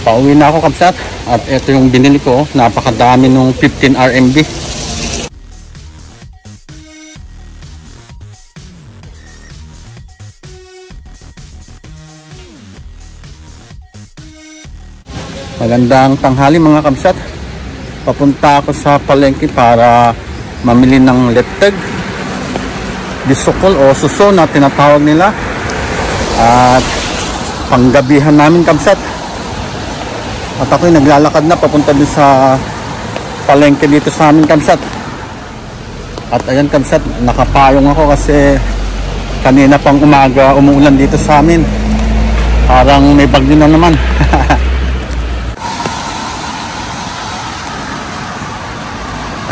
Pauwi na ako, kabsat. At ito yung binili ko. Napakadami nung 15 RMB. Magandang tanghali mga kabsat. Papunta ako sa palengke para mamili ng leteg, bisukol o suso na tinatawag nila. At panggabihan namin kabsat. At ako'y naglalakad na papunta din sa palengke dito sa amin kabsat. At ayan kabsat, nakapayong ako kasi kanina pang umaga umuulan dito sa amin. Parang may bagyo na naman.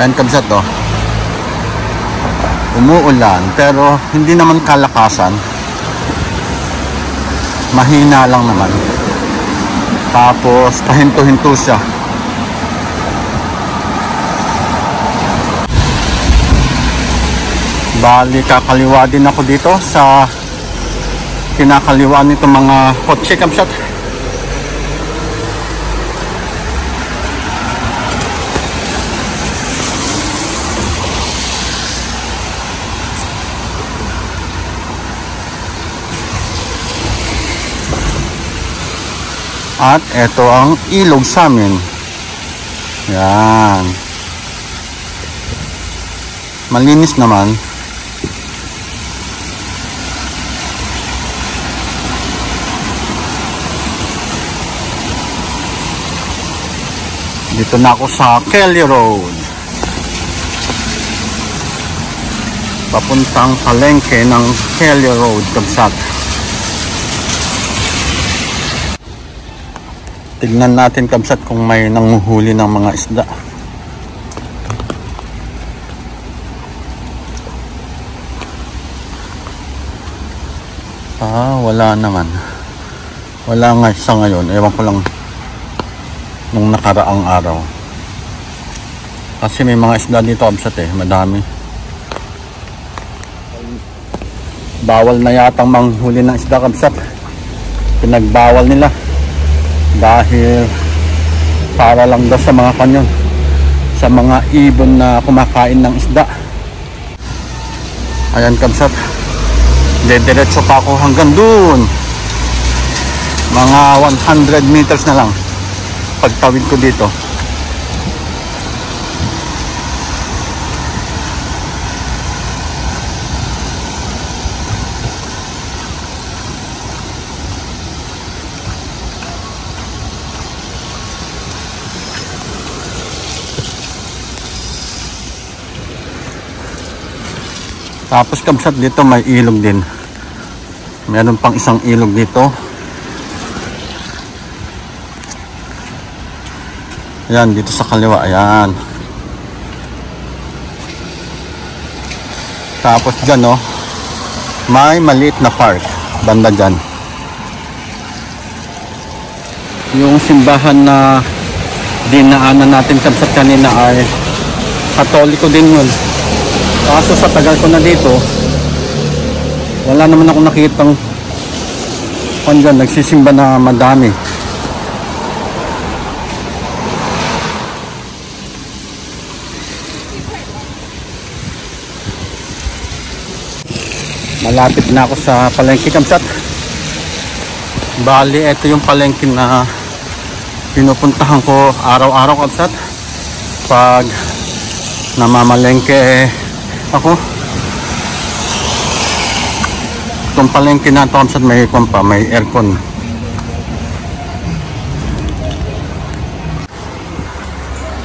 Ayan kabsat, oh. Umuulan pero hindi naman kalakasan. Mahina lang naman. Tapos pahinto-hinto siya. Bali kakaliwa din ako dito sa kinakaliwaan nito mga kotse kabsat. At ito ang ilog sa amin. Yan. Malinis naman. Dito na ako sa Kelly Road. Papuntang palengke ng Kelly Road, kabsat. Tignan natin kabsat kung may nanguhuli ng mga isda. Wala naman. Wala nga sa ngayon. Ewan ko lang nung nakaraang araw. Kasi may mga isda dito kabsat madami. Bawal na yatang manghuli ng isda kabsat. Pinagbawal nila. Dahil para lang daw sa mga kanyon, sa mga ibon na kumakain ng isda. Ayan kabsat, dediretso pa ako hanggang dun. Mga 100 meters na lang pagtawid ko dito. Tapos kabsat dito may ilog din. Meron pang isang ilog dito. Ayan, dito sa kaliwa. Ayan. Tapos dyan, oh, may maliit na park. Banda dyan. Yung simbahan na dinaanan natin kabsat kanina ay Katoliko din yun. Kaso sa tagal ko na dito, wala naman ako nakitang dyan, nagsisimba na madami. Malapit na ako sa palengke kabsat. Bali, ito yung palengke na pinupuntahan ko araw-araw kabsat. Pag namamalengke ako. Itong palengke na ito kabsat, may kumpa, may aircon.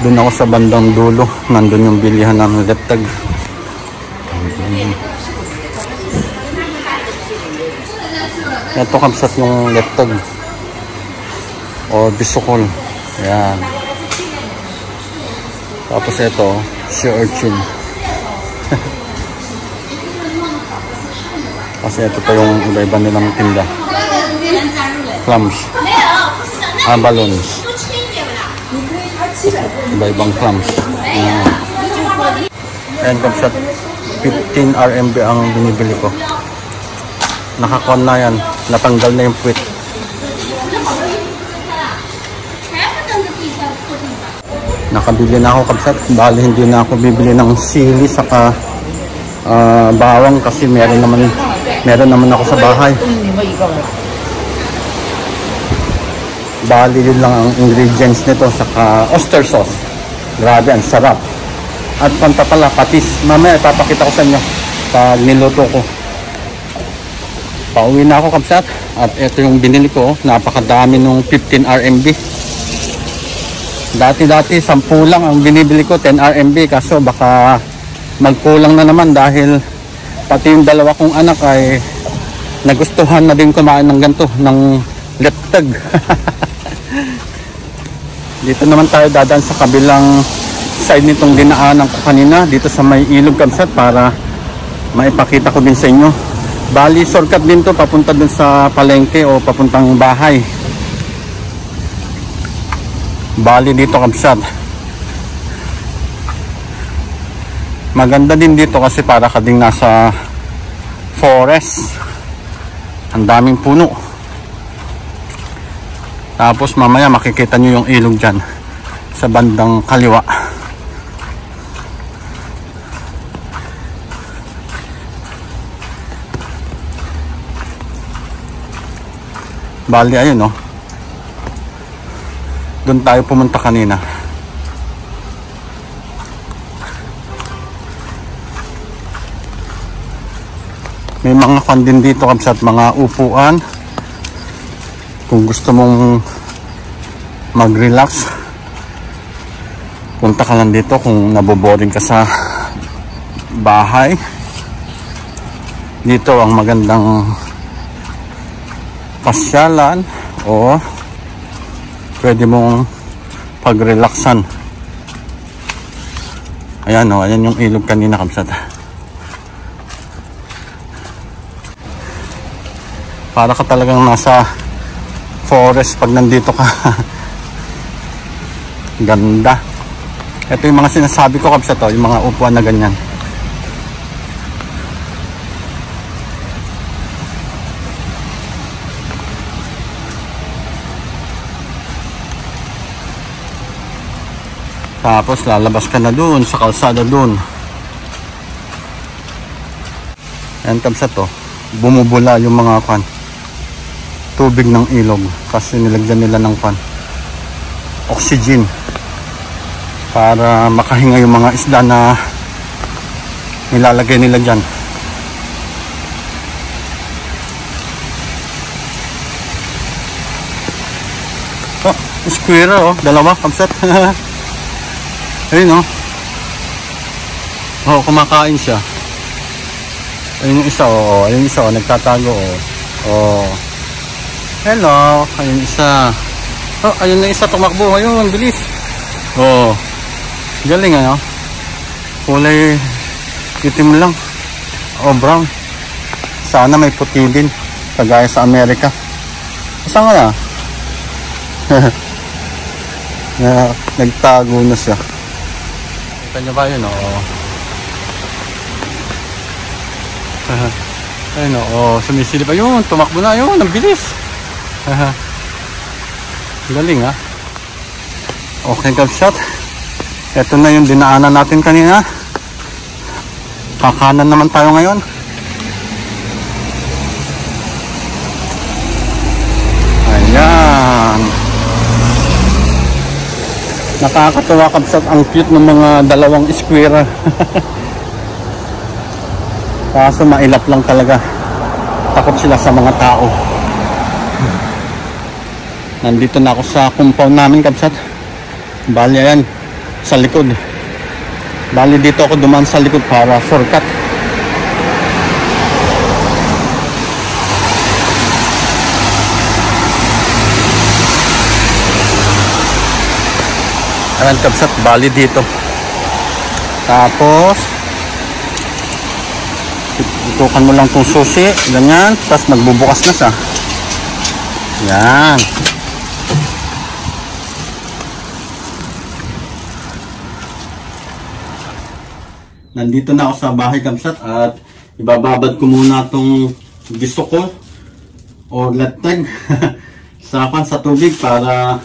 Doon ako sa bandang dulo, nandun yung bilihan ng leteg. Ito kabsat yung leteg o bisukol. Ayan. Tapos ito sea urchin. Kasi ito pa yung iba-iba nilang tinda. Clams. Balloons. Iba-ibang clams. Ayan kabsat, 15 RMB ang binibili ko. Nakakon na yan. Natanggal na yung puwit. Nakabili na ako kabsat. Bali hindi na ako bibili ng sili saka bawang kasi meron naman ako sa bahay. Bali yun lang ang ingredients nito saka oyster sauce. Grabe, ang sarap. At panta pala, patis. Mamaya ipapakita ko sa inyo pag niluto ko. Pauwi na ako kabsat. At ito yung binili ko. Napakadami nung 15 RMB. Dati 10 lang ang binibili ko, 10 RMB. Kaso baka magkulang na naman dahil pati yung dalawa kong anak ay nagustuhan na din kumain ng ganito, ng lettag. Dito naman tayo dadaan sa kabilang side nitong dinaanan ko kanina, dito sa may ilog kabsat, para maipakita ko din sa inyo. Bali shortcut din to papunta dun sa palengke o papuntang bahay. Bali dito kabsat, maganda din dito kasi para ka ding nasa forest. Ang daming puno. Tapos mamaya makikita nyo yung ilog dyan sa bandang kaliwa. Bali ayun no, doon tayo pumunta kanina. May mga fan din dito kabsat, mga upuan kung gusto mong mag-relax. Punta ka lang dito kung naboboring ka sa bahay. Dito ang magandang pasyalan o pwede mong pag-relaxan. Ayan o, ayan yung ilog kanina kabsat. Para ka talagang nasa forest pag nandito ka. Ganda. Ito yung mga sinasabi ko kabsat, yung mga upuan na ganyan. Tapos lalabas ka na dun sa kalsada dun. Ayan kabsat to, bumubula yung mga tubig ng ilog kasi nilagyan nila ng oxygen para makahinga yung mga isda na nilalagay nila dyan. Oh, squirrel oh, dalawa kabsat. Ayun oh. Oh, kumakain siya. Ayun yung isa oh, ayun yung isa oh, nagtatago oh. Oh. Hello, ayun isa. Oh, ayun na isa tumakbo. Ayun, bilis. Oh. Galing ano? Kulay itim lang. Oh, brown. Sana may puti din kagaya sa Amerika. Saan nga na? Nagtago na siya. Kita niyo ba yun oh? Ayun oh, sumisilip. Ayun, tumakbo na. Ayun, ang bilis. Galing ha. Okay kabsat, ito na yung dinaanan natin kanina. Kakanan naman tayo ngayon. Ayan, nakakatuwa kabsat, ang cute ng mga dalawang squirrel. Kaso mailap lang talaga, takot sila sa mga tao. Nandito na ako sa compound namin kabsat. Bali ayan, sa likod. Bali dito ako dumaan sa likod para shortcut. Ayan kabsat, bali dito. Tapos itukan mo lang itong susi, ganyan. Tapos magbubukas na siya. Yan. Nandito na ako sa bahay kabsat at ibababad ko muna itong gisokol o lettag sa tubig para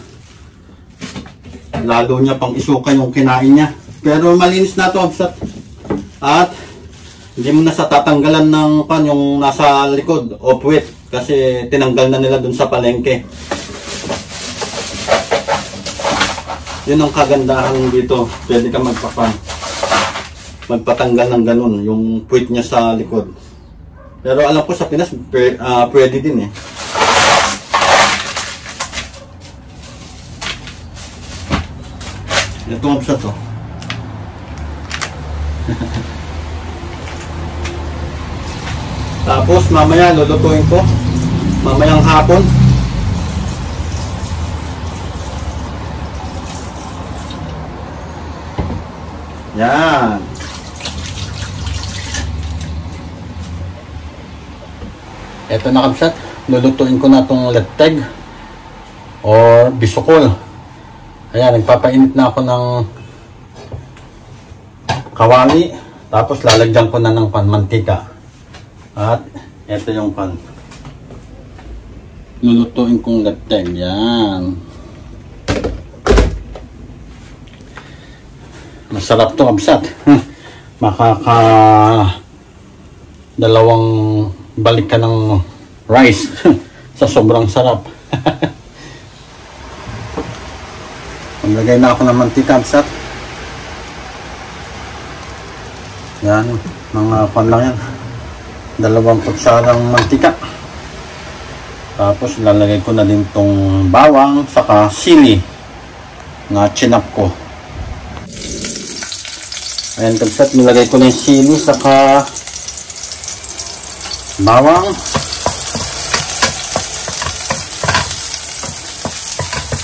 lalo niya pang isuka yung kinain niya. Pero malinis na to, kabsat. At hindi mo na sa tatanggalan ng pan yung nasa likod o puwit kasi tinanggal na nila dun sa palengke. Yun ang kagandahan dito. Pwede ka magpatanggal ng ganun yung puwit niya sa likod. Pero alam ko sa Pinas pwede din eh. Ito ang kabsat to. Tapos mamaya lulutuin ko mamayang hapon. Yan. Ito na kabsat, lulutuin ko na itong letteg or bisukol. Ayan, nagpapainit na ako ng kawali, tapos lalagyan ko na ng mantika. At ito yung lulutuin kong letteg. Yan. Masarap to kabsat. Makaka dalawang balik ka ng rice sa sobrang sarap. Maglagay na ako ng mantika kabsat. Yan, mga lang yan. 2 kutsarang mantika. Tapos lalagay ko na din tong bawang saka sili na chinap ko. Ayan kabsat, nilagay ko na yung sili saka bawang.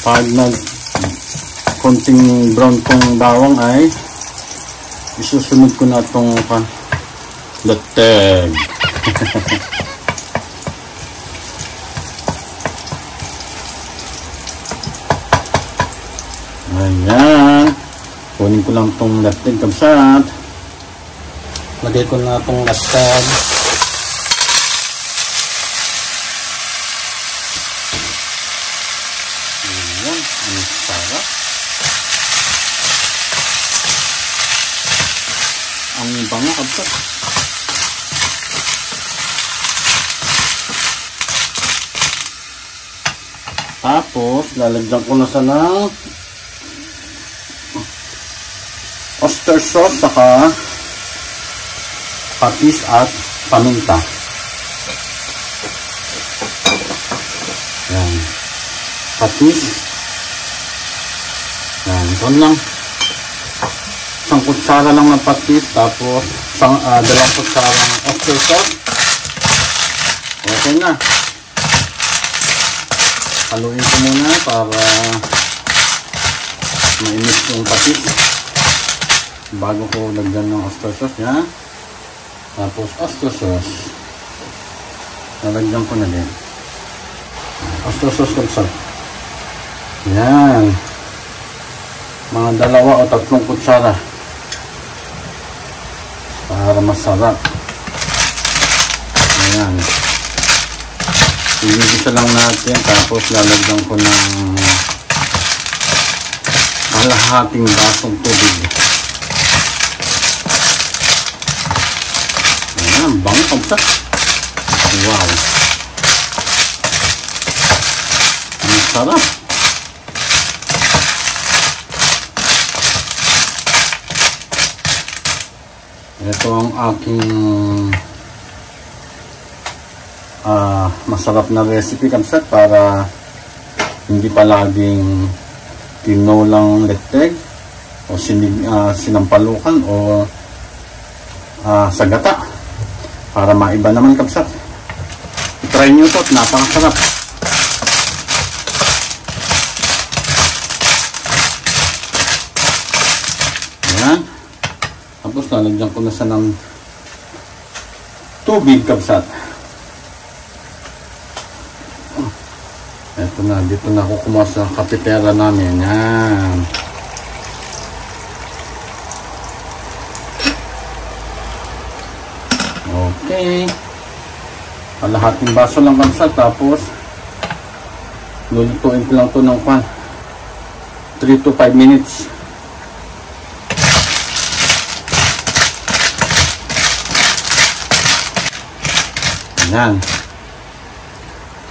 Pag konting brown kong bawang ay isusunod ko na itong letteg. Ayan. Kunin ko lang itong letteg kabsat. Lagay ko na itong letteg. Ayan. Ang sarap. Ang bango kabsat. Tapos lalagyan ko na sa ng oyster sauce saka patis at paminta. Yan. Patis. Yan. Ito lang. 1 kutsara lang ng patis. Tapos 2 kutsara ng oyster sauce. Okay na. Haluin ko muna para mainit yung patis. Bago ko lagyan ng oyster sauce, yan. Tapos oyster sauce. Nalagyan ko na din. Oyster sauce kabsat. Yan. Mga 2 o 3 kutsara. Para masarap. Ayan. Igigisa lang natin. Tapos lalagyan ko ng kalahating basong tubig. Ang bango kabsat. Wow. Ang sarap. Ito ang aking masarap na recipe kabsat para hindi palaging tinolang letteg o sinampalukan o sagata. Para maiba naman kabsat. I-try nyo ito at napakasarap. Ayan. Tapos lalagyan ko na sa ng tubig kabsat. Ito na, dito na ako kumuha sa kapitera namin. Ayan. Okay. Kalahating baso lang kabsat. Tapos lulutuin ko lang ito ng 3 to 5 minutes. Ayan.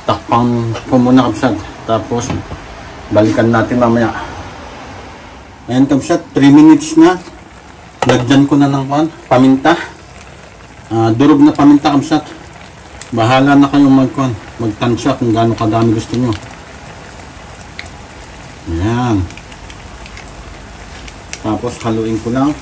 Takpang ko muna kabsat. Tapos balikan natin mamaya. Ayan kabsat, 3 minutes na. Lagyan ko na ng paminta. Durog na paminta kabsat. Bahala na kayong magtansya kung gaano kadami gusto nyo. Ayan. Tapos haluin ko lang.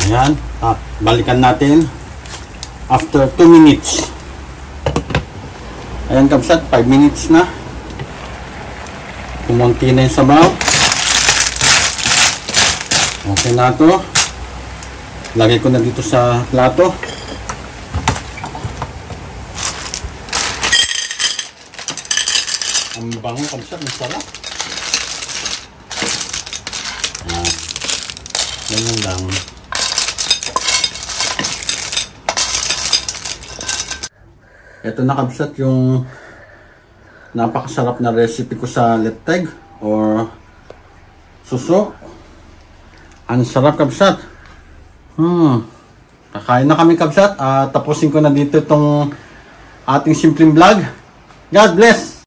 Ayan. Balikan natin after 2 minutes. Ayan kabsat, 5 minutes na. Kumunti na yung sabaw. Okay na ito. Lagay ko na dito sa plato. Ang bango kabsat, ang sarap. Ayan. Ganyan lang. Ito na kabsat yung napakasarap na recipe ko sa letteg or suso. Ang sarap kabsat. Kakain na kami kabsat. Tapusin ko na dito itong ating simpleng vlog. God bless!